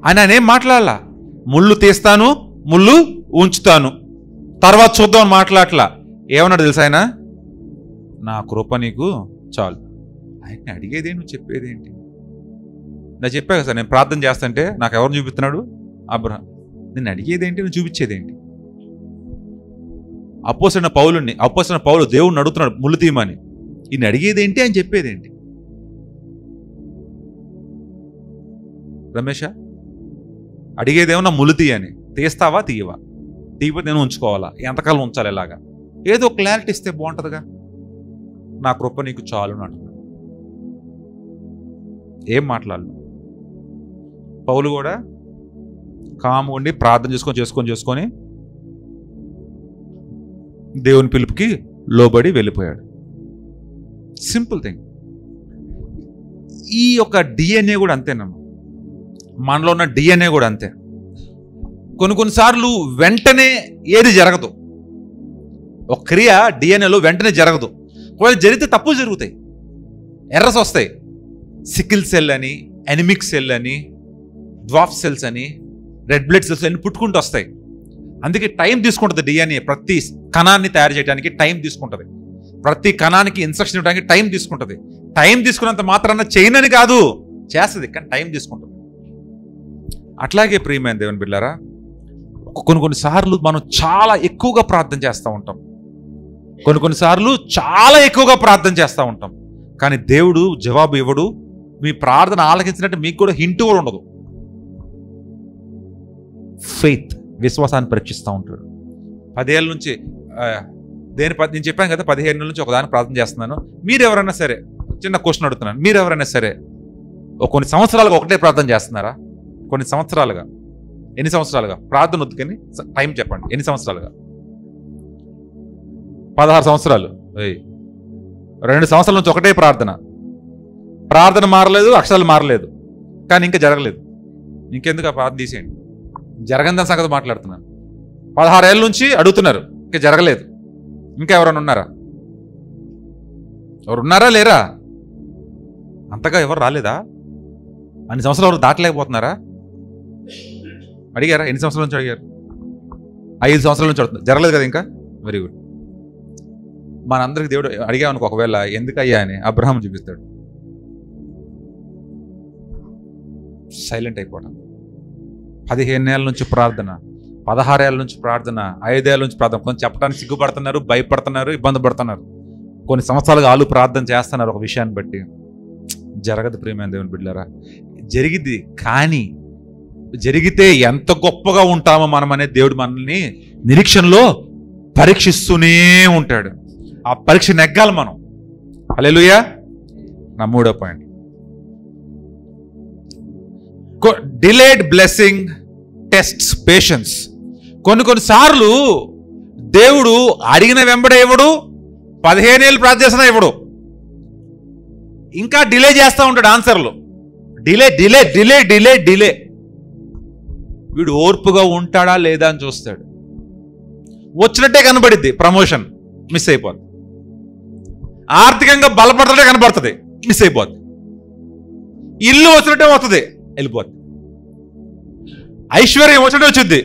ఆయన ఏం మాట్లాడాల, ముళ్ళు తీస్తాను, ముళ్ళు ఉంచుతాను, తర్వాత చూద్దాం మాట్లాడలా. ఏమన్నాడు తెలుసా ఆయన? నా కృప నీకు చాలు. ఆయన్ని అడిగేదే, నువ్వు చెప్పేదేంటి? నేను చెప్పా కదా సార్, నేను ప్రార్థన చేస్తుంటే నాకు ఎవరు చూపిస్తున్నాడు? అబ్రహాం. నేను అడిగేదేంటి, నువ్వు చూపించేదేంటి? అపోసైన పౌలు దేవుడిని అడుగుతున్నాడు ముళ్ళు తీయమని. ఈయన అడిగేదేంటి, ఆయన చెప్పేదేంటి? రమేష, అడిగేదేమన్నా ముళ్ళు తీయని, తీస్తావా తీయవా? తీయకపోతే నేను ఉంచుకోవాలా? ఎంతకాలం ఉంచాలి? ఇలాగా ఏదో క్లారిటీ ఇస్తే బాగుంటుందిగా. నా కృప నీకు చాలు అంటున్నాడు. ఏం మాట్లాడను. పౌలు కూడా కాము ఉండి ప్రార్థన చేసుకొని దేవుని పిలుపుకి లోబడి వెళ్ళిపోయాడు. Simple thing. ఈ యొక్క డిఎన్ఏ కూడా అంతేనమ్మా. మనలో ఉన్న డిఎన్ఏ కూడా అంతే. కొన్నిసార్లు వెంటనే ఏది జరగదు. ఒక క్రియ డిఎన్ఏలో వెంటనే జరగదు. ఒకవేళ జరిగితే తప్పులు జరుగుతాయి, ఎర్రస్ వస్తాయి. సికిల్ సెల్ అని, ఎనిమిక్ సెల్ అని, డ్వార్ఫ్ సెల్స్ అని, రెడ్ బ్లడ్ సెల్స్ అని పుట్టుకుంటూ వస్తాయి. అందుకే టైం తీసుకుంటుంది డిఎన్ఏ. ప్రతి కణాన్ని తయారు చేయడానికి టైం తీసుకుంటుంది. ప్రతి కణానికి ఇన్స్ట్రక్షన్ ఇవ్వడానికి టైం తీసుకుంటుంది. టైం తీసుకున్నంత మాత్రాన చేయనని కాదు, చేస్తుంది, కానీ టైం తీసుకుంటుంది. అట్లాగే ప్రియమైన దేవుని బిడ్డలారా, కొన్నిసార్లు మనం చాలా ఎక్కువగా ప్రార్థన చేస్తూ ఉంటాం. కొన్నిసార్లు చాలా ఎక్కువగా ప్రార్థన చేస్తూ ఉంటాం, కానీ దేవుడు జవాబు ఇవ్వడు. మీ ప్రార్థన ఆలకించినట్టు మీకు కూడా హింట్ కూడా ఉండదు. ఫెయిత్, విశ్వాసాన్ని పరీక్షిస్తూ ఉంటాడు. 10 ఏళ్ళ నుంచి నేను చెప్పాను కదా, 15 ఏళ్ళ నుంచి ఒకదాన్ని ప్రార్థన చేస్తున్నాను. మీరు ఎవరైనా సరే, చిన్న క్వశ్చన్ అడుగుతున్నాను, మీరు ఎవరైనా సరే కొన్ని సంవత్సరాలుగా ఒకటే ప్రార్థన చేస్తున్నారా? కొన్ని సంవత్సరాలుగా, ఎన్ని సంవత్సరాలుగా? ప్రార్థన వద్దుకని టైం చెప్పండి. ఎన్ని సంవత్సరాలుగా? 16 సంవత్సరాలు. 2 సంవత్సరాల నుంచి ఒకటే ప్రార్థన మారలేదు, అక్షరాలు మారలేదు, కానీ ఇంకా జరగలేదు. ఇంకెందుకు ఆ ప్రార్థన తీసేయండి. జరగని సంగతి మాట్లాడుతున్నాను. 16 ఏళ్ళ నుంచి అడుగుతున్నారు, ఇంకా జరగలేదు. ఇంకా ఎవరైనా ఉన్నారా? ఎవరున్నారా లేరా? అంతగా ఎవరు రాలేదా? అన్ని సంవత్సరాలు ఎవరు దాటలేకపోతున్నారా? అడిగారా? ఎన్ని సంవత్సరాల నుంచి అడిగారు? 5 సంవత్సరాల నుంచి అడుగుతున్నారు, జరగలేదు కదా ఇంకా. Very good. మనందరికి దేవుడు అడిగామనుకో ఒకవేళ ఎందుకయ్యా అని, అబ్రహాం చూపిస్తాడు. సైలెంట్ అయిపోవడం. 15 ఏళ్ళ నుంచి ప్రార్థన, 16 ఏళ్ళ నుంచి ప్రార్థన, 5 ఏళ్ళ నుంచి ప్రార్థన. కొంచెం చెప్పడానికి సిగ్గుపడుతున్నారు, భయపడుతున్నారు, ఇబ్బంది పడుతున్నారు. కొన్ని సంవత్సరాలుగా వాళ్ళు ప్రార్థన చేస్తున్నారు ఒక విషయాన్ని బట్టి. జరగదు ప్రియమైన దేవుని బిడ్డలారా. జరిగింది, కానీ జరిగితే ఎంత గొప్పగా ఉంటామో మనం అనేది దేవుడు మనల్ని నిరీక్షణలో పరీక్షిస్తూనే ఉంటాడు. ఆ పరీక్ష నెగ్గాలి మనం. హల్లెలూయా. నా 3వ point, delayed blessing tests patience. కొన్నిసార్లు దేవుడు అడిగిన వెంబడే ఇవ్వడు, 15 ఏళ్ళు ప్రార్థన చేసినా ఇవ్వడు, ఇంకా డిలే చేస్తూ ఉంటాడు ఆన్సర్లు. Delay delay delay delay delay. వీడు ఓర్పుగా ఉంటాడా లేదా అని చూస్తాడు. వచ్చినట్టే కనబడిద్ది, ప్రమోషన్ మిస్ అయిపోద్ది. ఆర్థికంగా బలపడతాడే కనబడుతుంది, మిస్ అయిపోద్ది. ఇల్లు వచ్చినట్టే వస్తుంది, వెళ్ళిపోద్ది. ఐశ్వర్యం వచ్చినట్టే వచ్చింది,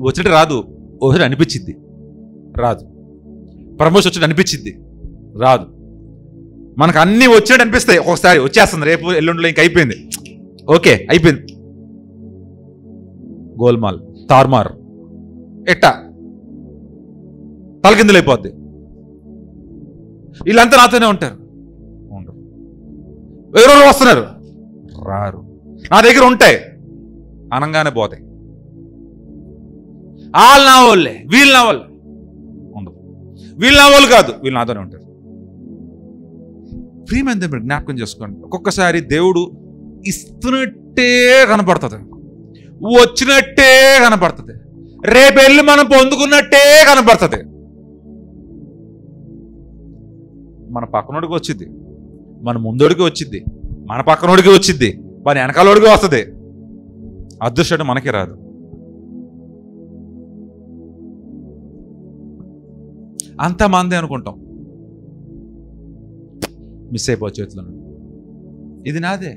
వచ్చినట్టు రాదు, వచ్చినట్టు అనిపించింది, రాదు. ప్రమోషన్ వచ్చినట్టు అనిపించింది, రాదు. మనకు అన్నీ వచ్చినట్టు అనిపిస్తాయి, ఒకసారి వచ్చేస్తుంది, రేపు ఎల్లుండిలో ఇంక అయిపోయింది, ఓకే అయిపోయింది. గోల్మాల్, తార్మార్, ఎట్టా తలకిందులు అయిపోద్ది. వీళ్ళంతా నాతోనే ఉంటారు, ఉండరు. ఎవరెవరు వస్తున్నారు, రారు. నా దగ్గర ఉంటాయి, అనంగానే పోతాయి. వాళ్ళు నా వాళ్ళే, వీళ్ళు నా వాళ్ళు ఉండదు. వీళ్ళు నా వాళ్ళు కాదు, వీళ్ళు నాతోనే ఉంటారు. ప్రియమైన దేవుడు జ్ఞాపకం చేసుకోండి, ఒక్కొక్కసారి దేవుడు ఇస్తున్నట్టే కనపడుతుంది, వచ్చినట్టే కనపడుతుంది, రేపెళ్ళి మనం పొందుకున్నట్టే కనపడుతుంది. మన పక్కనోడికి వచ్చింది, మన ముందోడికి వచ్చింది, మన పక్కనోడికి వచ్చింది, మన వెనకాలోడికి వస్తుంది. అదృష్టం మనకి రాదు. అంత మందే అనుకుంటాం, మిస్ అయిపోవచ్చు చేతిలో. ఇది నాదే,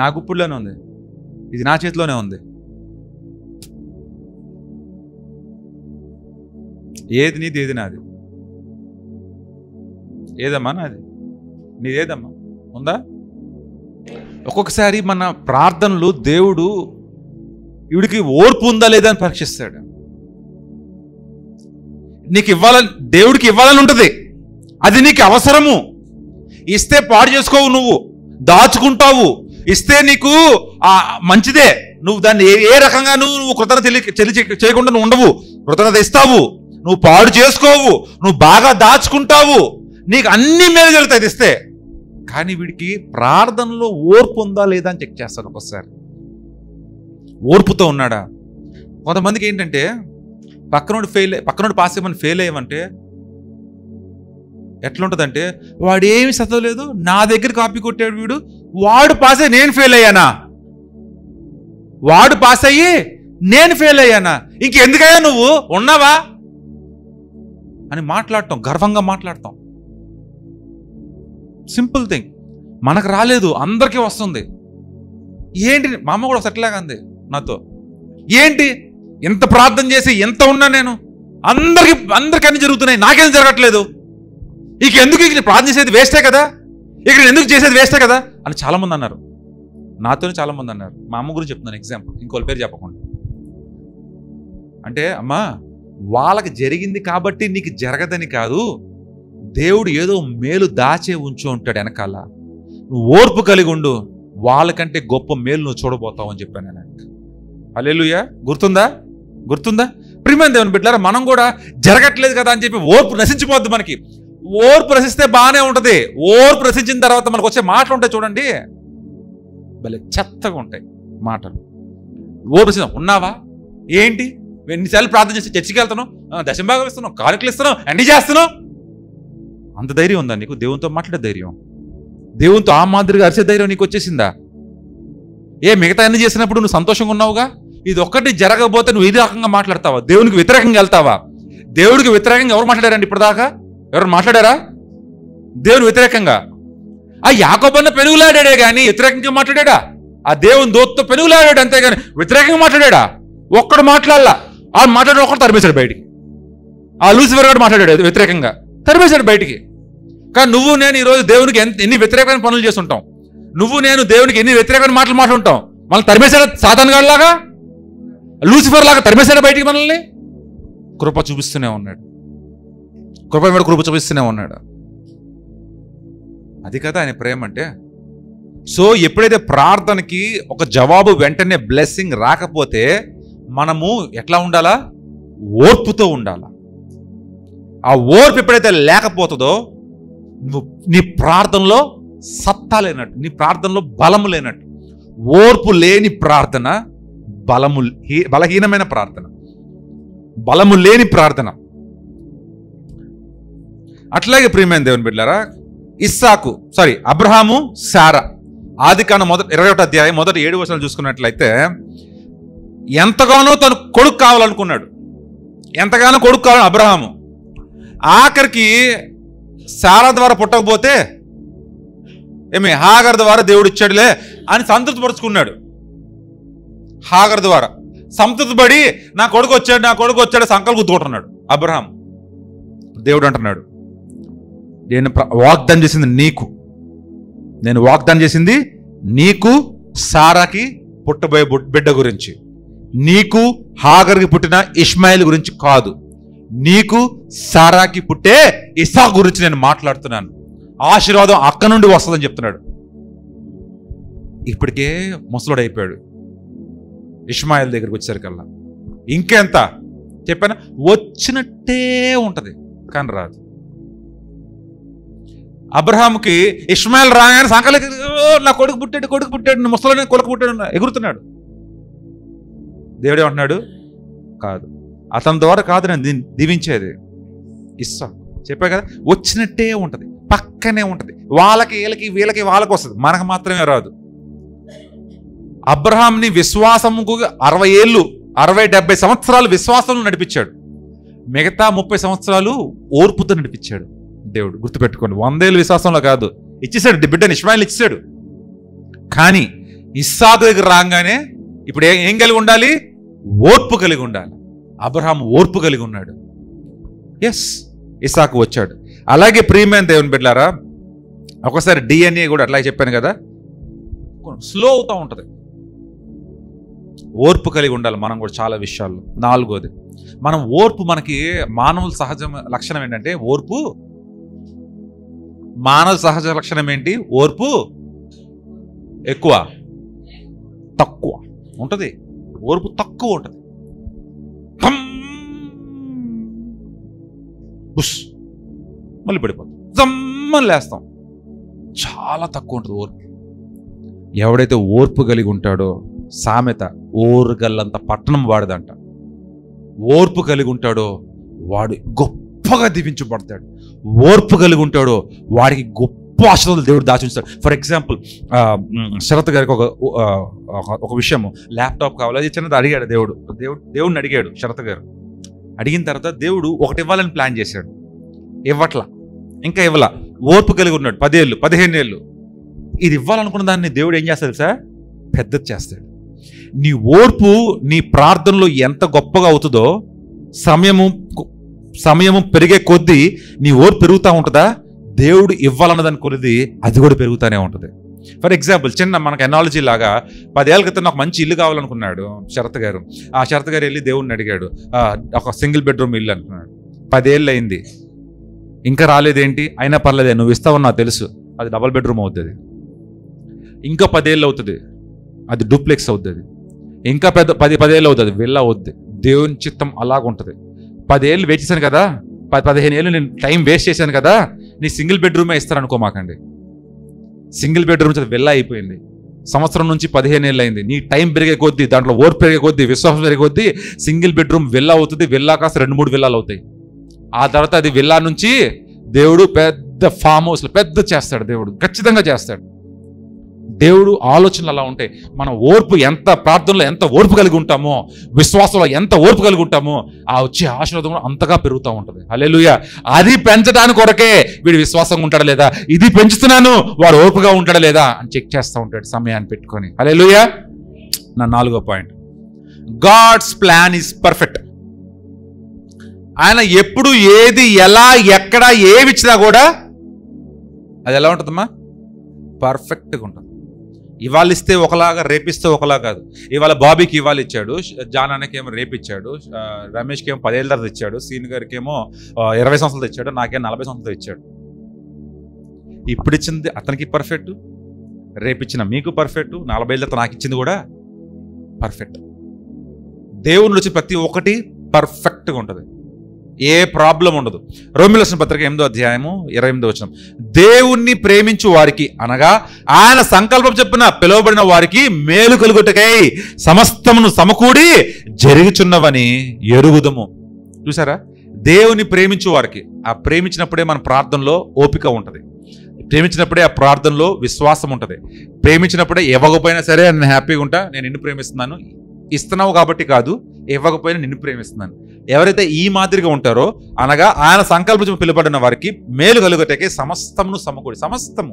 నా గుప్పుడులోనే ఉంది, ఇది నా చేతిలోనే ఉంది. ఏది నీది, ఏది నాది? ఏదమ్మా నాది? నీదేదమ్మా? ఉందా? ఒక్కొక్కసారి మన ప్రార్థనలు దేవుడు వీడికి ఓర్పు ఉందా లేదా అని పరీక్షిస్తాడు. నీకు ఇవ్వాలని, దేవుడికి ఇవ్వాలని ఉంటుంది, అది నీకు అవసరము. ఇస్తే పాడు చేసుకోవు, నువ్వు దాచుకుంటావు. ఇస్తే నీకు మంచిదే, నువ్వు దాన్ని ఏ రకంగా నువ్వు కృతజ్ఞత చేయకుండా నువ్వు ఉండవు. కృతజ్ఞత ఇస్తావు, నువ్వు పాడు చేసుకోవు, నువ్వు బాగా దాచుకుంటావు, నీకు అన్ని మేలు జరుగుతాయి ఇస్తే. కానీ వీడికి ప్రార్థనలో ఓర్పు ఉందా లేదా అని చెక్ చేస్తాడు ఒకసారి. ఓర్పుతో ఉన్నాడా? కొంతమందికి ఏంటంటే పక్కనోడు పాస్ చేయమని ఫెయిల్ అయ్యామంటే ఎట్లుంటుందంటే, వాడేమి చదవలేదు, నా దగ్గర కాపీ కొట్టాడు వీడు, వాడు పాస్ అయ్యి నేను ఫెయిల్ అయ్యానా, వాడు పాస్ అయ్యి నేను ఫెయిల్ అయ్యానా, ఇంకెందుకయ్యా నువ్వు ఉన్నావా అని మాట్లాడటం, గర్వంగా మాట్లాడటం. Simple thing. మనకు రాలేదు, అందరికీ వస్తుంది. ఏంటి, మా అమ్మ కూడా సెట్లాగా అంది నాతో, ఏంటి ఎంత ప్రార్థన చేసి ఎంత ఉన్నా నేను, అందరికీ అన్ని జరుగుతున్నాయి, నాకేం జరగట్లేదు, ఇక ఎందుకు ఇక్కడ ప్రార్థన చేసేది వేస్టే కదా, ఇక్కడ ఎందుకు చేసేది వేస్టే కదా అని చాలామంది అన్నారు. నాతోనే చాలామంది అన్నారు. మా అమ్మ గురించి చెప్తున్నాను ఎగ్జాంపుల్, ఇంకోళ్ళ పేరు చెప్పకుండా. అంటే అమ్మా, వాళ్ళకి జరిగింది కాబట్టి నీకు జరగదని కాదు, దేవుడు ఏదో మేలు దాచే ఉంచు ఉంటాడు వెనకాల, నువ్వు ఓర్పు కలిగి ఉండు, వాళ్ళకంటే గొప్ప మేలు నువ్వు చూడబోతావు అని చెప్పాను నేను. హల్లెలూయా. గుర్తుందా ప్రియమైన దేవుని బిడ్డలారా, మనం కూడా జరగట్లేదు కదా అని చెప్పి ఓర్పు నశించిపోద్ది. మనకి ఓర్పు నశిస్తే బాగానే ఉంటుంది. ఓర్పు నశించిన తర్వాత మనకు వచ్చే మాటలు ఉంటాయి చూడండి, భలే చెత్తగా ఉంటాయి మాటలు. ఓర్పు ఉన్నావా ఏంటి, ఎన్నిసార్లు ప్రార్థన చేసి చర్చికి వెళ్తున్నావు, దశంభాగం ఇస్తున్నావు, కానుకలు ఇస్తున్నావు, అన్ని చేస్తున్నావు, అంత ధైర్యం ఉందా నీకు? దేవునితో మాట్లాడే ధైర్యం, దేవునితో ఆ మాదిరిగా అరిసే ధైర్యం నీకు వచ్చేసిందా? మిగతా అన్ని చేసినప్పుడు నువ్వు సంతోషంగా ఉన్నావుగా, ఇది ఒక్కటి జరగకపోతే నువ్వు ఈ రకంగా మాట్లాడతావా? దేవునికి వ్యతిరేకంగా వెళ్తావా? దేవుడికి వ్యతిరేకంగా ఎవరు మాట్లాడారండి ఇప్పటిదాకా? ఎవరు మాట్లాడారా దేవుని వ్యతిరేకంగా? ఆ యాకోబన్న పెనుగులాడాడే కానీ వ్యతిరేకంగా మాట్లాడా? ఆ దేవుని దూతతో పెనుగులాడాడు అంతేగాని వ్యతిరేకంగా మాట్లాడా? ఒక్కడు మాట్లాడలా. ఆ మాట్లాడే ఒక్కడు తరిమేశాడు బయటికి. ఆ లూసిఫర్ గారు మాట్లాడాడు వ్యతిరేకంగా, తరిమేశాడు బయటికి. కానీ నువ్వు నేను ఈరోజు దేవునికి ఎన్ని వ్యతిరేకమైన పనులు చేస్తుంటాం, నువ్వు నేను దేవునికి ఎన్ని వ్యతిరేకమైన మాటలు మాట్లాడుంటాం. మనల్ని తరిమేశాడు సాతాను గాడి లాగా, లూసిఫర్ లాగా తరిమేశాడు బయటికి. మనల్ని కృప చూపిస్తూనే ఉన్నాడు, కృప మీద కృప చూపిస్తూనే ఉన్నాడు. అది కదా ఆయన ప్రేమ అంటే. సో ఎప్పుడైతే ప్రార్థనకి ఒక జవాబు వెంటనే బ్లెస్సింగ్ రాకపోతే మనము ఎట్లా ఉండాలా? ఓర్పుతో ఉండాలా. ఆ ఓర్పు ఎప్పుడైతే లేకపోతుందో నీ ప్రార్థనలో సత్తా లేనట్టు, నీ ప్రార్థనలో బలము లేనట్టు. ఓర్పు లేని ప్రార్థన బలహీనమైన ప్రార్థన, బలము లేని ప్రార్థన. అట్లాగే ప్రియమైన దేవుని బిడ్డలారా, అబ్రహాము శారా, ఆదికాండం 21వ అధ్యాయం 7 వచనాలు చూసుకున్నట్లయితే, ఎంతగానో తను కొడుకు కావాలనుకున్నాడు, ఎంతగానో కొడుకు కావాలని అబ్రహాము. ఆఖరికి శారా ద్వారా పుట్టకపోతే హాగర్ ద్వారా దేవుడు ఇచ్చాడులే అని సంతృప్తిపరుచుకున్నాడు. హాగర్ ద్వారా సంతృప్తిపడి నా కొడుకు వచ్చాడు సంకలు గుర్తుకుంటున్నాడు అబ్రహాం. దేవుడు అంటున్నాడు, నేను వాగ్దానం చేసింది నీకు సారాకి పుట్టబోయే బిడ్డ గురించి, నీకు హాగర్కి పుట్టిన ఇష్మాయిల్ గురించి కాదు, నీకు సారాకి పుట్టే ఇస్సాకు గురించి నేను మాట్లాడుతున్నాను. ఆశీర్వాదం అక్క నుండి వస్తుందని చెప్తున్నాడు. ఇప్పటికే ముసలుడు అయిపోయాడు. ఇష్మాయిల్ దగ్గరికి వచ్చేసరికల్లా ఇంకెంత చెప్పాను, వచ్చినట్టే ఉంటది కానీ రాదు. అబ్రహాంకి ఇష్మాయిల్ రాగానే సంకల నా కొడుకు పుట్టాడు ముసలి కొడుకు పుట్టాడు ఎగురుతున్నాడు. దేవుడే అంటున్నాడు, కాదు, అతని ద్వారా కాదు నేను దీవించేది, ఇస్సా. చెప్పా కదా, వచ్చినట్టే ఉంటది, పక్కనే ఉంటది. వాళ్ళకి వీళ్ళకి వస్తుంది, మనకు మాత్రమే రాదు. అబ్రహాంని విశ్వాసముకు 60-70 సంవత్సరాలు విశ్వాసంలో నడిపించాడు. మిగతా 30 సంవత్సరాలు ఓర్పుతో నడిపించాడు దేవుడు. గుర్తుపెట్టుకోండి, 100 ఏళ్ళు విశ్వాసంలో కాదు, ఇచ్చేసాడు బిడ్డని ఇష్మాయిల్ ఇచ్చేసాడు. కానీ ఇస్సాకు దగ్గర రాగానే ఇప్పుడు ఏం కలిగి ఉండాలి? ఓర్పు కలిగి ఉండాలి. అబ్రహాం ఓర్పు కలిగి ఉన్నాడు. ఎస్, ఇస్సాకు వచ్చాడు. అలాగే ప్రియమైన దేవుని బిడ్డలారా, ఒకసారి DNA కూడా అట్లా చెప్పాను కదా, స్లో అవుతూ ఉంటుంది. ఓర్పు కలిగి ఉండాలి మనం కూడా చాలా విషయాల్లో. 4వది, మనం ఓర్పు, మనకి మానవుల సహజ లక్షణం ఏంటంటే ఓర్పు. మానవ సహజ లక్షణం ఏంటి? ఓర్పు ఎక్కువ, తక్కువ ఉంటుంది. ఓర్పు తక్కువ ఉంటుంది. బుష్ మళ్ళీ పడిపోతాం, జమ్మని లేస్తాం. చాలా తక్కువ ఉంటుంది ఓర్పు. ఎవడైతే ఓర్పు కలిగి ఉంటాడో, సామెత ఓరుగల్లంత పట్టణం వాడదంట. ఓర్పు కలిగి ఉంటాడో వాడు గొప్పగా దీవించబడతాడు. ఓర్పు కలిగి ఉంటాడో వాడికి గొప్ప ఆశీర్వాదాలు దేవుడు దాచుంటాడు. ఫర్ ఎగ్జాంపుల్, శరత్ గారికి ఒక విషయము, ల్యాప్టాప్ కావాలి, అది చిన్నది అడిగాడు దేవుడిని అడిగాడు శరత్ గారు. అడిగిన తర్వాత దేవుడు ఒకటి ఇవ్వాలని ప్లాన్ చేశాడు, ఇవ్వట్లా, ఇంకా ఇవ్వాల. ఓర్పు కలిగి ఉన్నాడు. 10 ఏళ్ళు 15 ఏళ్ళు. ఇది ఇవ్వాలనుకున్న దాన్ని దేవుడు ఏం చేస్తాడు సార్? పెద్దది చేస్తాడు. నీ ఓర్పు నీ ప్రార్థనలో ఎంత గొప్పగా అవుతుందో, సమయము పెరిగే కొద్దీ నీ ఓర్పు పెరుగుతూ ఉంటుందా, దేవుడు ఇవ్వాలన్నదాన్ని కొలిది అది కూడా పెరుగుతూనే ఉంటుంది. ఫర్ ఎగ్జాంపుల్, చిన్న మనకు ఎనాలజీ లాగా, 10 ఏళ్ళ క్రితం నాకు మంచి ఇల్లు కావాలనుకున్నాడు శరత్ గారు. ఆ శరత్ గారు వెళ్ళి దేవుడిని అడిగాడు, ఒక సింగిల్ బెడ్రూమ్ ఇల్లు అనుకున్నాడు. 10 ఏళ్ళు అయింది, ఇంకా రాలేదేంటి? అయినా పర్లేదే, నువ్వు ఇస్తావని నాకు తెలుసు, అది డబల్ బెడ్రూమ్ అవుతుంది. ఇంకా 10 ఏళ్ళు అవుతుంది, అది డూప్లెక్స్ అవుతుంది. ఇంకా 10 ఏళ్ళు అవుతుంది, విల్లా అవుద్ది. దేవుని చిత్తం అలాగుంటుంది. 10 ఏళ్ళు వెయిట్ చేశాను కదా, 15 ఏళ్ళు నేను టైం వేస్ట్ చేశాను కదా, నీ సింగిల్ బెడ్రూమే ఇస్తారనుకోమాకండి. సింగిల్ బెడ్రూమ్ విల్లా అయిపోయింది. సంవత్సరం నుంచి 15 ఏళ్ళు అయింది. నీ టైం పెరిగే కొద్దీ, దాంట్లో ఓర్పు పెరిగే కొద్దీ, విశ్వాసం పెరిగే కొద్దీ సింగిల్ బెడ్రూమ్ విల్లా అవుతుంది. విల్లా కాస్త 2-3 విల్లాలు అవుతాయి. ఆ తర్వాత అది విల్లా నుంచి దేవుడు పెద్ద ఫామ్ హౌస్లో పెద్ద చేస్తాడు. దేవుడు ఖచ్చితంగా చేస్తాడు. దేవుడు ఆలోచనలు అలా ఉంటాయి. మన ఓర్పు ఎంత, ప్రార్థనలో ఎంత ఓర్పు కలిగి ఉంటామో, విశ్వాసంలో ఎంత ఓర్పు కలిగి ఉంటామో, ఆ వచ్చే ఆశీర్వాదం అంతగా పెరుగుతూ ఉంటుంది. హల్లెలూయా. అది పెంచడానికి కొరకే వీడు విశ్వాసంగా ఉంటాడా లేదా, ఇది పెంచుతున్నాను వాడు ఓర్పుగా ఉంటాడా లేదా అని చెక్ చేస్తూ ఉంటాడు సమయాన్ని పెట్టుకొని. హల్లెలూయా. నా 4వ point, God's plan is perfect. ఆయన ఎప్పుడు ఏది, ఎలా, ఎక్కడ, ఏమిచ్చినా కూడా అది ఎలా ఉంటుందమ్మా? పర్ఫెక్ట్గా ఉంటుంది. ఇవాళ ఇస్తే ఒకలాగా, రేపిస్తే ఒకలా కాదు. ఇవాళ బాబీకి ఇవాళ ఇచ్చాడు, జానానికి ఏమో రేపిచ్చాడు, రమేష్కి ఏమో 10 ఏళ్ళ తర్వాత ఇచ్చాడు, సీన్ గారికి ఏమో 20 సంవత్సరాలు ఇచ్చాడు, నాకేమో 40 సంవత్సరాలు ఇచ్చాడు. ఇప్పుడు ఇచ్చింది అతనికి పర్ఫెక్ట్, రేపిచ్చిన మీకు పర్ఫెక్ట్, 40 ఏళ్ళ తర్వాత నాకు ఇచ్చింది కూడా పర్ఫెక్ట్. దేవుని నుంచి ప్రతి ఒక్కటి పర్ఫెక్ట్గా ఉంటుంది, ఏ ప్రాబ్లం ఉండదు. రోమీయులకు రాసిన పత్రిక 8వ అధ్యాయము 28వ వచనం, దేవుణ్ణి ప్రేమించు వారికి, అనగా ఆయన సంకల్పం చెప్పిన పిలువబడిన వారికి మేలు కలుగుటకై సమస్తమును సమకూడి జరుగుచున్నవని ఎరుగుదము. చూసారా? దేవుని ప్రేమించు వారికి, ఆ ప్రేమించినప్పుడే మన ప్రార్థనలో ఓపిక ఉంటుంది, ప్రేమించినప్పుడే ఆ ప్రార్థనలో విశ్వాసం ఉంటుంది, ప్రేమించినప్పుడే ఇవ్వకపోయినా సరే నేను హ్యాపీగా ఉంటా, నేను నిన్ను ప్రేమిస్తున్నాను, ఇస్తున్నావు కాబట్టి కాదు, ఇవ్వకపోయినా నిన్ను ప్రేమిస్తున్నాను. ఎవరైతే ఈ మాదిరిగా ఉంటారో, అనగా ఆయన సంకల్పించి పిలువబడిన వారికి మేలు కలుగుటకే సమస్తమును సమకూడి, సమస్తము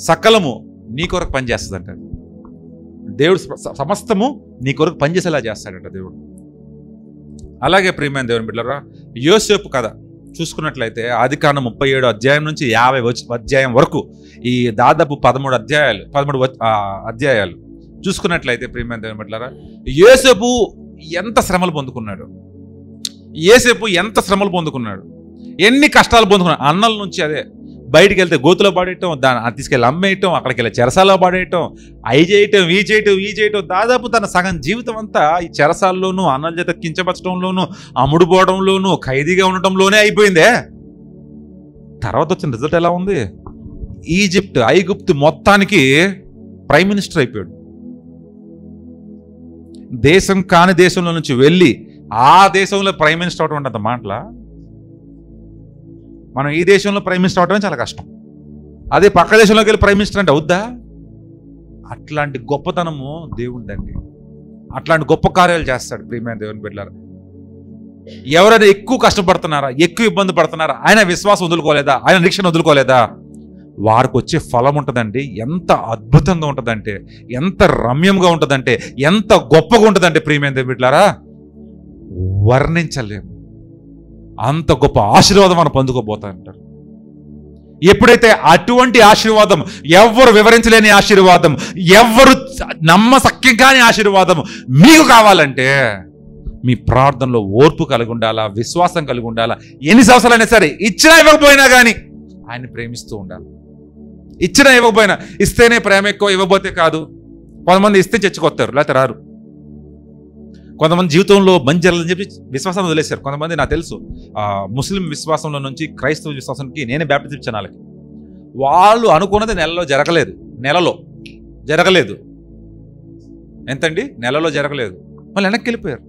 సకలము నీ కొరకు పనిచేస్తుందంట దేవుడు. సమస్తము నీ కొరకు పనిచేసేలా చేస్తాడంట దేవుడు. అలాగే ప్రియమైన దేవుని బిడ్డలారా, యోసేపు కథ చూసుకున్నట్లయితే ఆదికాండం 37 అధ్యాయం నుంచి 50 అధ్యాయం వరకు, ఈ దాదాపు 13 అధ్యాయాలు చూసుకున్నట్లయితే ప్రియమైన దేవుని బిడ్డలారా, యోసేపు ఎంత శ్రమలు పొందుకున్నాడు, ఎన్ని కష్టాలు పొందుకున్నాడు. అన్నల నుంచి అదే బయటికి వెళ్తే గోతులో పడేయటం, దాన్ని తీసుకెళ్ళి అమ్మేయటం, అక్కడికి వెళ్ళి చెరసాలలో పడేయటం, అవి చేయటం, ఈ చేయటం, దాదాపు తన సగం జీవితం అంతా ఈ చెరసాల్లోనూ, అన్నల చేత కించపరచడంలోనూ, అమ్ముడుపోవడంలోనూ, ఖైదీగా ఉండటంలోనే అయిపోయిందే. తర్వాత వచ్చిన రిజల్ట్ ఎలా ఉంది? ఐగుప్తు మొత్తానికి ప్రైమ్ మినిస్టర్ అయిపోయాడు. దేశం కాని దేశంలో నుంచి వెళ్ళి ఆ దేశంలో ప్రైమ్ మినిస్టర్ అవటం అంటే మాటలా? మనం ఈ దేశంలో ప్రైమ్ మినిస్టర్ అవటమే చాలా కష్టం, అదే పక్క దేశంలోకి వెళ్ళి ప్రైమ్ మినిస్టర్ అంటే అవుద్దా? అట్లాంటి గొప్పతనము దేవుడిదండి. అట్లాంటి గొప్ప కార్యాలు చేస్తాడు ప్రియమైన దేవుని బిడ్డలారా. ఎవరైనా ఎక్కువ కష్టపడుతున్నారా, ఎక్కువ ఇబ్బంది పడుతున్నారా, ఆయన విశ్వాసం వదులుకోలేదా, ఆయన నిరీక్షణ వదులుకోలేదా, వారికి వచ్చే ఫలం ఉంటుందండి, ఎంత అద్భుతంగా ఉంటుందంటే, ఎంత రమ్యంగా ఉంటుందంటే, ఎంత గొప్పగా ఉంటుందంటే ప్రియమైన దేవుని బిడ్డలారా, వర్ణించలేము. అంత గొప్ప ఆశీర్వాదం మనం పొందుకోబోతా అంటారు. ఎప్పుడైతే అటువంటి ఆశీర్వాదం, ఎవ్వరు వివరించలేని ఆశీర్వాదం, ఎవ్వరు నమ్మశక్యం కాని ఆశీర్వాదం మీకు కావాలంటే మీ ప్రార్థనలో ఓర్పు కలిగి ఉండాలా, విశ్వాసం కలిగి ఉండాలా. ఎన్ని సంవత్సరాలైనా సరే, ఇచ్చినా ఇవ్వకపోయినా కానీ ఆయన్ని ప్రేమిస్తూ ఉండాలి. ఇచ్చినా ఇవ్వకపోయినా, ఇస్తేనే ప్రేమ ఎక్కువ, ఇవ్వబోతే కాదు. కొంతమంది ఇస్తే చచ్చుకొస్తారు, లేకపోతే రారు. కొంతమంది జీవితంలో మంచి జరగాలని చెప్పి విశ్వాసం వదిలేశారు. కొంతమంది నాకు తెలుసు, ముస్లిం విశ్వాసంలో నుంచి క్రైస్తవ విశ్వాసానికి నేనే బ్యాప్టిజం ఇచ్చాను వాళ్ళకి. వాళ్ళు అనుకున్నది నెలలో జరగలేదు. ఎంతండి? నెలలో జరగలేదు. వాళ్ళు వెనక్కి వెళ్ళిపోయారు.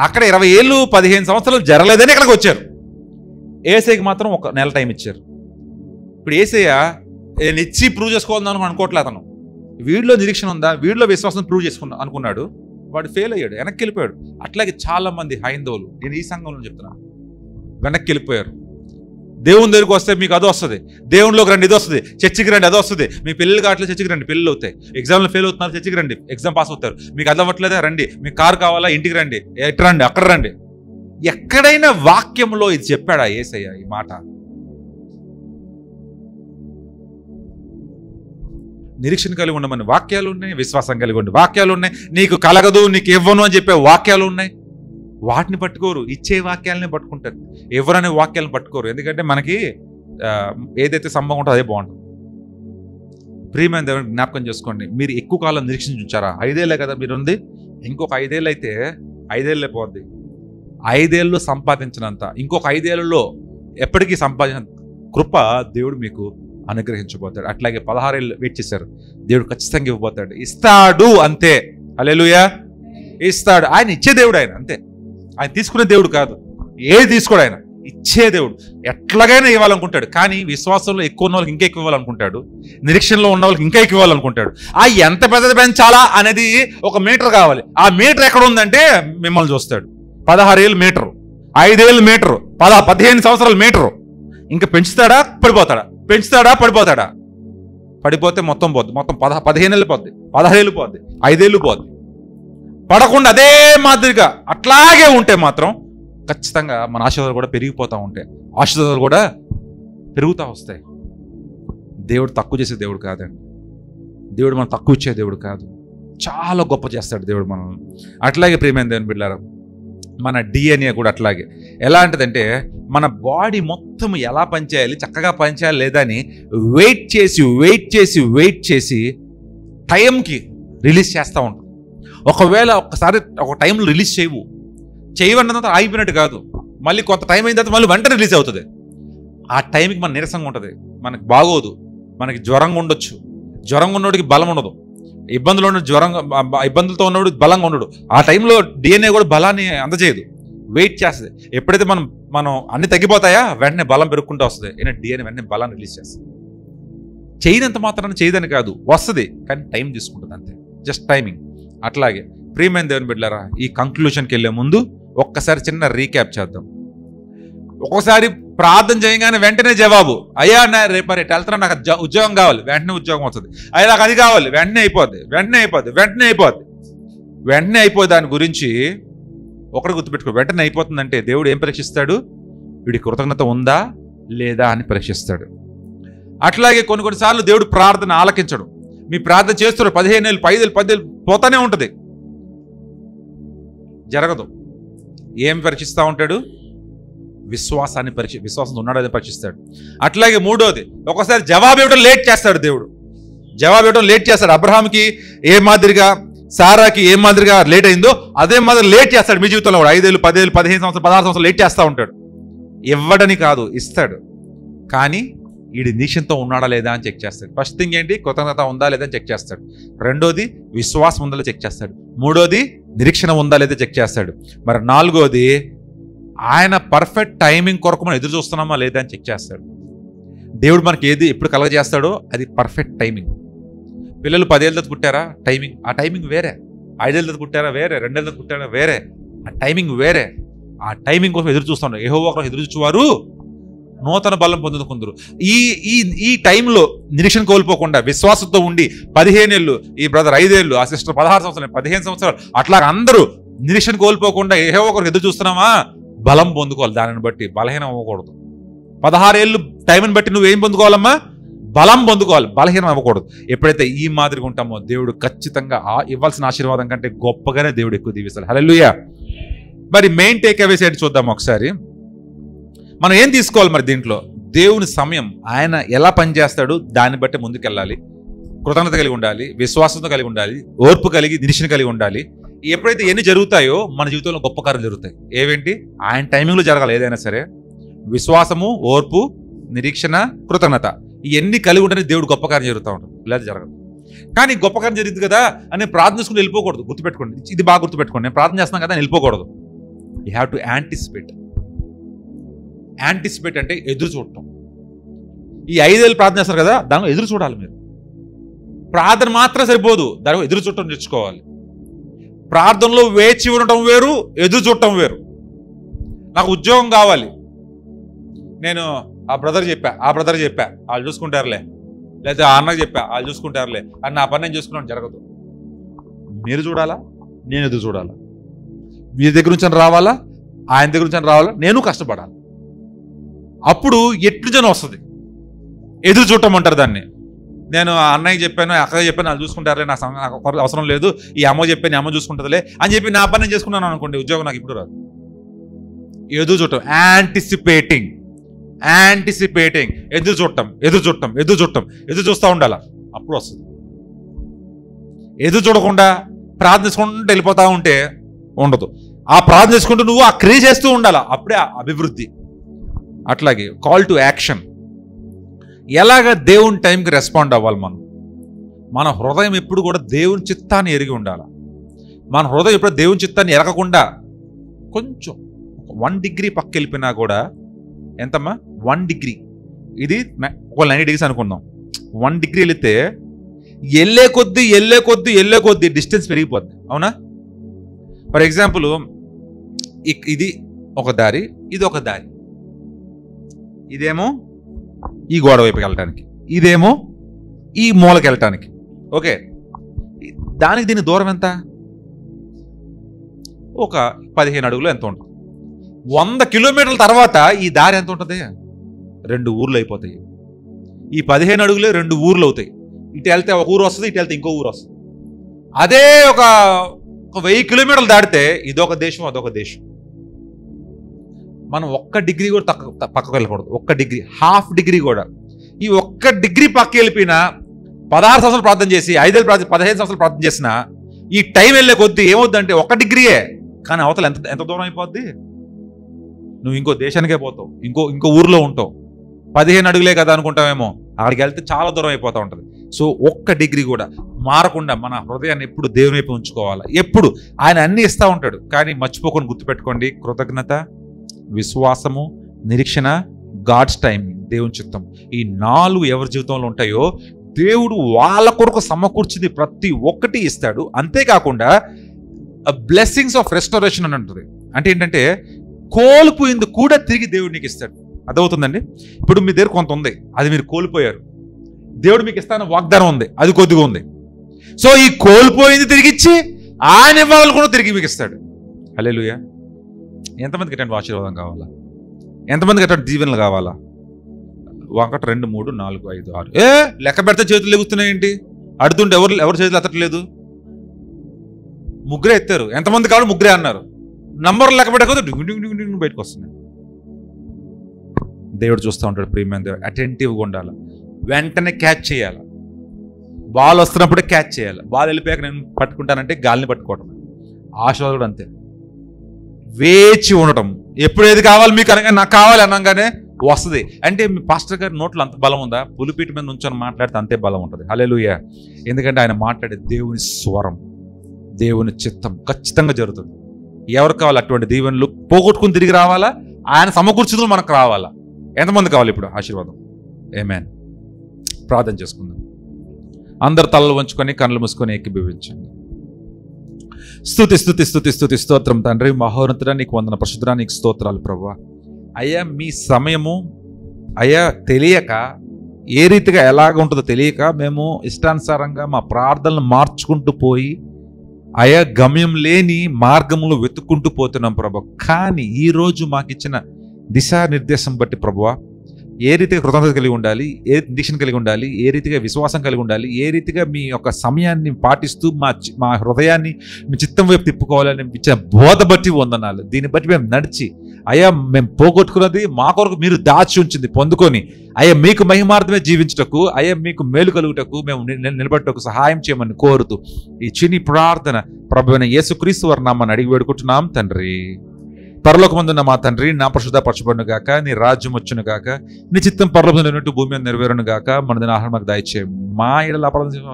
అక్కడ 20 ఏళ్ళు 15 సంవత్సరాలు జరగలేదని ఇక్కడికి వచ్చారు. ఏసైకి మాత్రం ఒక నెల టైం ఇచ్చారు. ఇప్పుడు ఏసయ్య ఇచ్చి ప్రూవ్ చేసుకోవాలని అనుకోవట్లేదు. అతను వీడిలో నిరీక్షణ ఉందా, వీడిలో విశ్వాసం ప్రూవ్ చేసుకున్నా అనుకున్నాడు, వాడు ఫెయిల్ అయ్యాడు, వెనక్కి వెళ్ళిపోయాడు. అట్లాగే చాలా మంది హైందవులు, నేను ఈ సంఘంలో చెప్తున్నాను, వెనక్కి వెళ్ళిపోయారు. దేవుని దగ్గరికి వస్తే మీకు అది వస్తుంది, దేవునిలోకి రండి ఇది వస్తుంది, చర్చికి రండి అది వస్తుంది, మీ పిల్లలు కావట్లేదు చర్చికి రండి, పిల్లలు అవుతాయి, ఎగ్జామ్లో ఫెయిల్ అవుతున్నారు చర్చికి రండి, ఎగ్జామ్ పాస్ అవుతారు, మీకు అది అవ్వట్లేదా రండి, మీకు కారు కావాలా ఇంటికి రండి, ఎక్కడ రండి అక్కడ రండి. ఎక్కడైనా వాక్యంలో ఇది చెప్పాడా యేసయ్య ఈ మాట? నిరీక్షణ కలిగి ఉండమని వాక్యాలు ఉన్నాయి, విశ్వాసం కలిగి ఉండి వాక్యాలు ఉన్నాయి, నీకు కలగదు నీకు ఇవ్వను అని చెప్పే వాక్యాలు ఉన్నాయి. వాటిని పట్టుకోరు, ఇచ్చే వాక్యాలని పట్టుకుంటారు, ఎవరనే వాక్యాలను పట్టుకోరు. ఎందుకంటే మనకి ఏదైతే సంభవం ఉంటుందో అదే బాగుంటుంది. ప్రియమైన దేవుని జ్ఞాపకం చేసుకోండి, మీరు ఎక్కువ కాలం నిరీక్షించారా? 5 ఏళ్ళే కదా మీరు ఉంది, ఇంకొక 5 ఏళ్ళు అయితే 5 ఏళ్ళే పోద్ది. 5 ఏళ్ళు సంపాదించినంత ఇంకొక 5 ఏళ్ళలో ఎప్పటికీ సంపాదించిన కృప దేవుడు మీకు అనుగ్రహించబోతాడు. అట్లాగే 16 ఏళ్ళు వెయిట్ చేశారు, దేవుడు ఖచ్చితంగా ఇవ్వబోతాడు, ఇస్తాడు. అంతే. హల్లెలూయా. ఇస్తాడు. ఆయన ఇచ్చే దేవుడు, ఆయన అంతే. ఆయన తీసుకునే దేవుడు కాదు, ఏది తీసుకోడు, ఆయన ఇచ్చే దేవుడు. ఎట్లాగైనా ఇవ్వాలనుకుంటాడు. కానీ విశ్వాసంలో ఎక్కువ ఉన్న వాళ్ళకి ఇంకా ఎక్కువ ఇవ్వాలనుకుంటాడు, నిరీక్షణలో ఉన్న వాళ్ళకి ఇంకా ఎక్కువ ఇవ్వాలనుకుంటాడు. ఆ ఎంత పెద్దది పెంచాలా అనేది ఒక మీటర్ కావాలి. ఆ మీటర్ ఎక్కడ ఉందంటే మిమ్మల్ని చూస్తాడు. 16 ఏళ్ళు మీటరు, 5 ఏళ్ళు మీటరు, 15 సంవత్సరాలు మీటరు. ఇంకా పెంచుతాడా పడిపోతాడా, పెంచుతాడా పడిపోతాడా? పడిపోతే మొత్తం పోద్ది, మొత్తం 15 ఏళ్ళు పోద్ది, 16 ఏళ్ళు పోద్ది, 5 ఏళ్ళు పోద్ది. పడకుండా అదే మాదిరిగా అట్లాగే ఉంటే మాత్రం ఖచ్చితంగా మన ఆశీర్వాదాలు కూడా పెరిగిపోతూ ఉంటాయి, ఆశీర్వాదాలు కూడా పెరుగుతూ వస్తాయి. దేవుడు తక్కువ చేసే దేవుడు కాదండి, దేవుడు మనం తక్కువ ఇచ్చే దేవుడు కాదు, చాలా గొప్ప చేస్తాడు దేవుడు మనల్ని. అట్లాగే ప్రియమైన దేవుని బిడ్డలారా, మన DNA కూడా అట్లాగే. ఎలాంటిదంటే మన బాడీ మొత్తం ఎలా పనిచేయాలి, చక్కగా పనిచేయాలి లేదా అని వెయిట్ చేసి టైంకి రిలీజ్ చేస్తూ ఉంటాం. ఒకవేళ ఒక్కసారి ఒక టైంలో రిలీజ్ చేయవన్న తర్వాత ఆగిపోయినట్టు కాదు, మళ్ళీ కొంత టైం అయిన తర్వాత మళ్ళీ వెంటనే రిలీజ్ అవుతుంది. ఆ టైంకి మన నీరసంగా ఉంటుంది, మనకి బాగోదు, మనకి జ్వరంగా ఉండొచ్చు, జ్వరంగా ఉన్నోడికి బలం ఉండదు, ఇబ్బందులతో ఉన్నోడు బలంగా ఉండడు. ఆ టైంలో DNA కూడా బలాన్ని అందజేయదు, వెయిట్ చేస్తుంది. ఎప్పుడైతే మనం అన్ని తగ్గిపోతాయా వెంటనే బలం పెరుగుకుంటూ వస్తుంది, DNA వెంటనే బలాన్ని రిలీజ్ చేస్తుంది. చేయనంత మాత్రాన్ని చేయదని కాదు, వస్తుంది కానీ టైం తీసుకుంటుంది, అంతే, జస్ట్ టైమింగ్. అట్లాగే ప్రియమైన దేవుని బిడ్డలారా, ఈ కంక్లూషన్కి వెళ్ళే ముందు ఒక్కసారి చిన్న రీక్యాప్ చేద్దాం. ఒక్కోసారి ప్రార్థన చేయగానే వెంటనే జవాబు, అయ్యా రేపు వెళ్తున్నా, నాకు ఉద్యోగం కావాలి, వెంటనే ఉద్యోగం వస్తుంది, అయ్యా నాకు అది కావాలి, వెంటనే అయిపోద్ది. దాని గురించి ఒకటి గుర్తుపెట్టుకో, వెంటనే అయిపోతుందంటే దేవుడు ఏం పరీక్షిస్తాడు? వీడి కృతజ్ఞత ఉందా లేదా అని పరీక్షిస్తాడు. అట్లాగే కొన్నిసార్లు దేవుడు ప్రార్థన ఆలకించడు. మీ ప్రార్థన చేస్తారు 15 ఏళ్ళు 5 ఏళ్ళు 10 ఏళ్ళు పోతానే ఉంటుంది, జరగదు. ఏం పరీక్షిస్తూ ఉంటాడు? విశ్వాసం ఉన్నాడని పరీక్షిస్తాడు. అట్లాగే మూడోది, ఒకసారి జవాబు ఇవ్వడం లేట్ చేస్తాడు దేవుడు, అబ్రహాంకి ఏ మాదిరిగా, సారాకి ఏ మాదిరిగా లేట్ అయిందో అదే మాదిరి లేట్ చేస్తాడు మీ జీవితంలో కూడా. 5 ఏళ్ళు 10 ఏళ్ళు 15 సంవత్సరాలు 16 సంవత్సరాలు లేట్ చేస్తూ ఉంటాడు. ఇవ్వడని కాదు, ఇస్తాడు. కానీ వీడి నిరీక్షణతో ఉన్నాడా లేదా అని చెక్ చేస్తాడు. ఫస్ట్ థింగ్ ఏంటి? కృతజ్ఞత ఉందా లేదా అని చెక్ చేస్తాడు. రెండోది విశ్వాసం ఉందా లేదా చెక్ చేస్తాడు. మూడోది నిరీక్షణ ఉందా లేదా చెక్ చేస్తాడు. మరి నాలుగోది ఆయన పర్ఫెక్ట్ టైమింగ్ కొరకు మనం ఎదురు చూస్తున్నామా లేదా అని చెక్ చేస్తాడు. దేవుడు మనకి ఏది ఎప్పుడు కలగజేస్తాడో అది పర్ఫెక్ట్ టైమింగ్. పిల్లలు 10 ఏళ్ళతో పుట్టారా, టైమింగ్, ఆ టైమింగ్ వేరే. 5 ఏళ్ళతో పుట్టారా వేరే, 2 ఏళ్ళతో పుట్టారా వేరే, ఆ టైమింగ్ వేరే. ఆ టైమింగ్ కోసం ఎదురు చూస్తున్నాడు. యెహోవా కోసం ఎదురు చూచేవారు నూతన బలం పొందుకుందరు. ఈ ఈ ఈ టైంలో నిరీక్షణ కోల్పోకుండా విశ్వాసంతో ఉండి 15 ఏళ్ళు, ఈ బ్రదర్ 5 ఏళ్ళు, ఆ సిస్టర్ 16 సంవత్సరాలు, 15 సంవత్సరాలు, అట్లా అందరూ నిరీక్షణ కోల్పోకుండా ఏ ఒకరికి ఎదురు చూస్తున్నామా, బలం పొందుకోవాలి. దానిని బట్టి బలహీనం అవ్వకూడదు. 16 ఏళ్ళు టైంని బట్టి నువ్వేం పొందుకోవాలమ్మా, బలం పొందుకోవాలి, బలహీనం అవ్వకూడదు. ఎప్పుడైతే ఈ మాదిరిగా ఉంటామో దేవుడు ఖచ్చితంగా ఇవ్వాల్సిన ఆశీర్వాదం కంటే గొప్పగానే దేవుడు ఎక్కువ దీవిస్తాడు. హల్లెలూయా. మరి మెయిన్ టేక్ అవేస్ ఏంటి చూద్దాం ఒకసారి. మనం ఏం తీసుకోవాలి మరి దీంట్లో? దేవుని సమయం, ఆయన ఎలా పనిచేస్తాడు దాన్ని బట్టి ముందుకెళ్ళాలి. కృతజ్ఞత కలిగి ఉండాలి, విశ్వాసంతో కలిగి ఉండాలి, ఓర్పు కలిగి, నిరీక్షణ కలిగి ఉండాలి. ఎప్పుడైతే ఎన్ని జరుగుతాయో మన జీవితంలో గొప్ప కార్యాలు జరుగుతాయి. ఏవేంటి? ఆయన టైమింగ్లో జరగాలి ఏదైనా సరే. విశ్వాసము, ఓర్పు, నిరీక్షణ, కృతజ్ఞత, ఇవన్నీ కలిగి ఉంటేనే దేవుడు గొప్ప కార్యం జరుగుతూ ఉంటుంది, లేదా జరగదు. కానీ గొప్ప కార్యం జరిగింది కదా అని ప్రార్థన చేసుకుని వెళ్ళిపోకూడదు. గుర్తుపెట్టుకోండి, ఇది బాగా గుర్తుపెట్టుకోండి. నేను ప్రార్థన చేస్తున్నాను కదా అని వెళ్ళిపోకూడదు. You have to anticipate. Anticipate అంటే ఎదురు చూడటం. ఈ 5 ఏళ్ళు ప్రార్థన చేస్తారు కదా, దానిలో ఎదురు చూడాలి. మీరు ప్రార్థన మాత్రం సరిపోదు, దానిలో ఎదురు చూడటం నేర్చుకోవాలి. ప్రార్థనలో వేచి ఉండటం వేరు, ఎదురు చూడటం వేరు. నాకు ఉద్యోగం కావాలి, నేను ఆ బ్రదర్ చెప్పా వాళ్ళు చూసుకుంటారులే, లేదా ఆ అన్నకి చెప్పా వాళ్ళు చూసుకుంటారులే అని నా పని నేను చూసుకున్నాను, జరగదు. మీరు చూడాలా, నేను ఎదురు చూడాలా. మీ దగ్గర నుంచి రావాలా, ఆయన దగ్గర నుంచి రావాలా, నేను కష్టపడాలి. అప్పుడు ఎట్లుజన వస్తుంది. ఎదురు చూడటం అంటారు దాన్ని. నేను ఆ అన్నయ్య చెప్పాను, అక్కకి చెప్పాను, వాళ్ళు చూసుకుంటారులే, నాకు అవసరం లేదు, ఈ అమ్మ చెప్పాను, అమ్మ చూసుకుంటుందిలే అని చెప్పి నా పని నేను చేసుకున్నాను అనుకోండి, ఉద్యోగం నాకు ఇప్పుడు రాదు. ఎదురు చూడటం, యాంటిసిపేటింగ్, ఎదురు చూస్తూ ఉండాలి, అప్పుడు వస్తుంది. ఎదురు చూడకుండా ప్రార్థించుకుంటూ వెళ్ళిపోతా ఉంటే ఉండదు. ఆ ప్రార్థించుకుంటూ నువ్వు ఆ క్రియ చేస్తూ ఉండాలి, అప్పుడే అభివృద్ధి. అట్లాగే కాల్ టు యాక్షన్. ఎలాగ దేవుని టైంకి రెస్పాండ్ అవ్వాలి? మన హృదయం ఎప్పుడు కూడా దేవుని చిత్తాన్ని ఎరిగి ఉండాలి. మన హృదయం ఎప్పుడు దేవుని చిత్తాన్ని ఎరగకుండా కొంచెం 1 డిగ్రీ పక్క వెళ్ళిపోయినా కూడా, ఎంతమ్మా 1 డిగ్రీ, ఇది ఒక 90 degrees అనుకుందాం. 1 డిగ్రీ వెళితే వెళ్ళే కొద్దీ డిస్టెన్స్ పెరిగిపోద్ది, అవునా? ఫర్ ఎగ్జాంపుల్, ఇది ఒక దారి, ఇది ఒక దారి. ఇదేమో ఈ గోడ వైపుకి వెళ్ళటానికి, ఇదేమో ఈ మూలకి వెళ్ళటానికి. ఓకే, దానికి దీని దూరం ఎంత? ఒక 15 అడుగులు ఎంత ఉంటుంది. 100 కిలోమీటర్ల తర్వాత ఈ దారి ఎంత ఉంటుంది? 2 ఊర్లు అయిపోతాయి. ఈ 15 అడుగులే 2 ఊర్లు అవుతాయి. ఇటు వెళ్తే ఒక ఊరు వస్తుంది, ఇటు వెళ్తే ఇంకో ఊరు వస్తుంది. అదే ఒక 1000 కిలోమీటర్లు దాటితే ఇదొక దేశం, అదొక దేశం. మనం 1 డిగ్రీ కూడా పక్కకు వెళ్ళకూడదు. 1 డిగ్రీ, ½ డిగ్రీ కూడా. ఈ 1 డిగ్రీ పక్కకి వెళ్ళిపోయినా 16 సంవత్సరాలు ప్రార్థన చేసి, 5 ఏళ్ళు 15 సంవత్సరాలు ప్రార్థన చేసినా ఈ టైం వెళ్ళే కొద్దీ ఏమవుద్దంటే 1 డిగ్రీయే, కానీ అవతల ఎంత దూరం అయిపోద్ది. నువ్వు ఇంకో దేశానికే పోతావు, ఇంకో ఊర్లో ఉంటావు. 15 అడుగులే కదా అనుకుంటావేమో, అక్కడికి వెళ్తే చాలా దూరం అయిపోతూ ఉంటుంది. సో 1 డిగ్రీ కూడా మారకుండా మన హృదయాన్ని ఎప్పుడు దేవుని వైపు ఉంచుకోవాలి. ఎప్పుడు ఆయన అన్ని ఇస్తూ ఉంటాడు, కానీ మర్చిపోకుండా గుర్తుపెట్టుకోండి, కృతజ్ఞత, విశ్వాసము, నిరీక్షణ, గాడ్స్ టైమింగ్, దేవుని చిత్తం. ఈ 4 ఎవరి జీవితంలో ఉంటాయో దేవుడు వాళ్ళ కొరకు సమకూర్చింది ప్రతి ఒక్కటి ఇస్తాడు. అంతేకాకుండా బ్లెస్సింగ్స్ ఆఫ్ రెస్టోరేషన్ అని ఉంటుంది. అంటే ఏంటంటే కోల్పోయింది కూడా తిరిగి దేవుడు నీకు ఇస్తాడు. అదవుతుందండి. ఇప్పుడు మీ దగ్గర కొంత ఉంది, అది మీరు కోల్పోయారు. దేవుడు మీకు ఇస్తాన వాగ్దానం ఉంది, అది కొద్దిగా ఉంది. సో ఈ కోల్పోయింది తిరిగి ఇచ్చి ఆయన ఇవ్వాలనుకున్న తిరిగి మీకు ఇస్తాడు. హల్లెలూయా. ఎంతమందికి ఎటువంటి ఆశీర్వాదం కావాలా? ఎంతమందికి ఎటువంటి దీవెనలు కావాలా? 1 2 3 4 5 6 లెక్క పెడితే చేతులు లెగుస్తున్నాయేంటి? అడుతుంటే ఎవరు చేతులు ఎత్తట్లేదు? ముగ్గురే ఎత్తారు. ఎంతమంది కావాలి? ముగ్గురే అన్నారు. నంబర్లు లెక్క పెట్టకపోతే బయటకు వస్తున్నాయి. దేవుడు చూస్తూ ఉంటాడు. ప్రియమైన దేవుడు, అటెంటివ్గా ఉండాలి. వెంటనే క్యాచ్ చేయాలి. బాల్ వస్తున్నప్పుడే క్యాచ్ చేయాలి. బాల్ వెళ్ళిపోయాక నేను పట్టుకుంటానంటే గాలిని పట్టుకోవటం. ఆశీర్వాదం కూడా అంతే. వేచి ఉండటం. ఎప్పుడు ఏది కావాలి మీకు అనగా నాకు కావాలి అనగానే వస్తుంది. అంటే మీ పాస్టర్ గారి నోట్లో అంత బలం ఉందా? పులిపీట మీద నుంచొని మాట్లాడితే అంతే బలం ఉంటుంది. హల్లెలూయా. ఎందుకంటే ఆయన మాట్లాడే దేవుని స్వరం, దేవుని చిత్తం ఖచ్చితంగా జరుగుతుంది. ఎవరు కావాలి అటువంటి దీవెనలు? పోగొట్టుకుని తిరిగి రావాలా? ఆయన సమకూర్చుదలు మనకు రావాలా? ఎంతమంది కావాలి ఇప్పుడు ఆశీర్వాదం? ఆమేన్. ప్రార్థన చేసుకుందాం. అందరు తలలు వంచుకొని కళ్ళు మూసుకొని ఏకీభవించండి. స్తుతి స్తుతి స్తుతి స్తుతి స్తోత్రం తండ్రి, మహోన్నతుడా నీకు వందన, పరిశుద్ధుడా నీకు స్తోత్రాలు ప్రభువా. అయ్యా మీ సమయము అయ్యా తెలియక, ఏ రీతిగా ఎలాగ ఉంటుందో తెలియక మేము ఇష్టానుసారంగా మా ప్రార్థనలు మార్చుకుంటూ పోయి అయా గమ్యం లేని మార్గంలో వెతుక్కుంటూ పోతున్నాం ప్రభు. కానీ ఈరోజు మాకు ఇచ్చిన దిశానిర్దేశం బట్టి ప్రభువా, ఏ రీతిగా కృతజ్ఞత కలిగి ఉండాలి, ఏ దీక్షను కలిగి ఉండాలి, ఏ రీతిగా విశ్వాసం కలిగి ఉండాలి, ఏ రీతిగా మీ యొక్క సమయాన్ని పాటిస్తూ మా హృదయాన్ని మీ చిత్తం వైపు తిప్పుకోవాలని ఇచ్చిన బోధ బట్టి వందనాలు. దీన్ని బట్టి మేము నడిచి అయ్యా మేము పోగొట్టుకున్నది మా కొరకు మీరు దాచి ఉంచింది పొందుకొని అయ్యా మీకు మహిమార్థమే జీవించుటకు, అయ్యా మీకు మేలు కలుగుటకు మేము నిలబడటకు సహాయం చేయమని కోరుతూ ఈ చిన్ని ప్రార్థన ప్రభువైన యేసుక్రీస్తు వారి నామమున అడిగి వేడుకుంటున్నాం తండ్రి. పరలోకమందున్న మా తండ్రి, నా పరిశుద్ధపరచబడును గాక, నీ రాజ్యం వచ్చును గాక, నీ చిత్తం పరలోకమందు భూమి మీద నెరవేరును గాక. మన దిన ఆహారం మాకు దయచేయి. మా ఎడల అపరాధం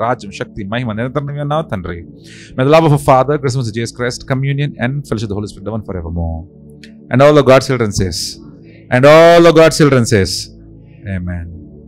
రాజ్యం, శక్తి, మహిమ నిరంతరం ఉన్నావు తండ్రి. May the love of our Father, Christmas of Jesus Christ, communion and fellowship of the Holy Spirit, one forevermore. And all the God's children says, Amen.